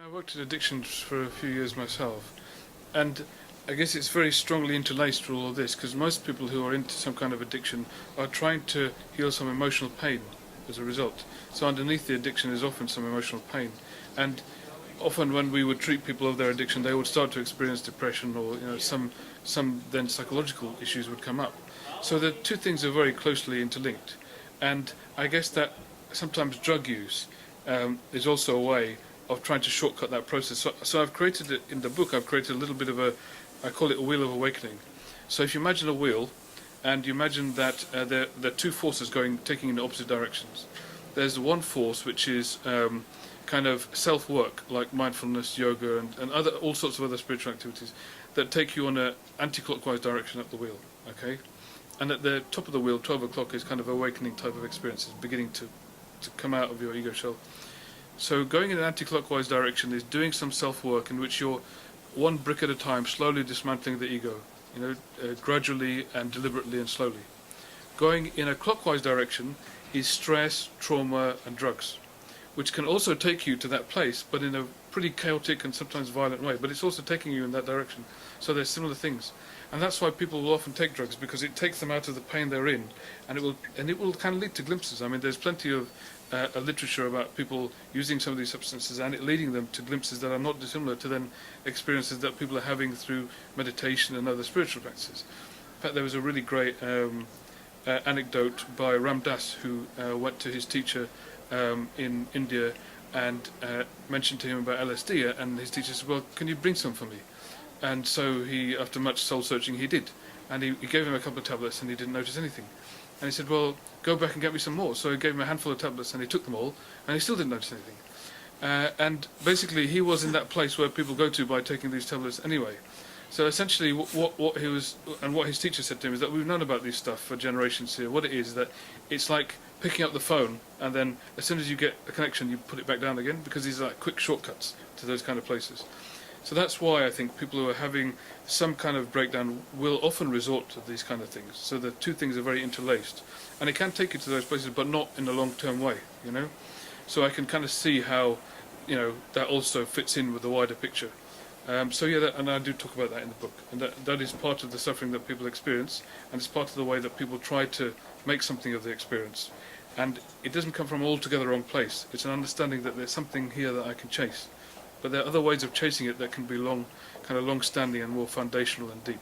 I worked in addictions for a few years myself, and I guess it's very strongly interlaced with all of this, because most people who are into some kind of addiction are trying to heal some emotional pain as a result. So underneath the addiction is often some emotional pain, and often when we would treat people of their addiction, they would start to experience depression, or some then psychological issues would come up. So the two things are very closely interlinked, and I guess that sometimes drug use is also a way of trying to shortcut that process. So I've created it in the book. I've created a little bit of I call it a wheel of awakening. So if you imagine a wheel, and you imagine that there are two forces taking in opposite directions. There's one force which is kind of self-work, like mindfulness, yoga, and all sorts of other spiritual activities that take you on an anti-clockwise direction up the wheel. Okay, and at the top of the wheel, 12 o'clock, is kind of awakening type of experiences, beginning to come out of your ego shell. So going in an anti-clockwise direction is doing some self-work in which you're one brick at a time slowly dismantling the ego, gradually and deliberately and slowly. Going in a clockwise direction is stress, trauma and drugs, which can also take you to that place, but in a pretty chaotic and sometimes violent way, but it's also taking you in that direction. So there's similar things. And that's why people will often take drugs, because it takes them out of the pain they're in, and it will kind of lead to glimpses. I mean, there's plenty of literature about people using some of these substances and it leading them to glimpses that are not dissimilar to then experiences that people are having through meditation and other spiritual practices. In fact, there was a really great anecdote by Ram Dass, who went to his teacher in India and mentioned to him about LSD, and his teacher said, well, can you bring some for me? And so he, after much soul searching, he did, and he gave him a couple of tablets and he didn't notice anything. And he said, well, go back and get me some more. So he gave him a handful of tablets and he took them all, and he still didn't notice anything. And basically he was in that place where people go to by taking these tablets anyway. So essentially what he was, and what his teacher said to him, is that we've known about this stuff for generations here. What it is that it's like picking up the phone, and then as soon as you get a connection you put it back down again, because these are like quick shortcuts to those kind of places. So that's why I think people who are having some kind of breakdown will often resort to these kind of things. So the two things are very interlaced, and it can take you to those places, but not in a long-term way, So I can kind of see how, that also fits in with the wider picture. So yeah, and I do talk about that in the book, and that is part of the suffering that people experience, and it's part of the way that people try to make something of the experience. And it doesn't come from an altogether wrong place. It's an understanding that there's something here that I can chase. But there are other ways of chasing it that can be long-standing and more foundational and deep.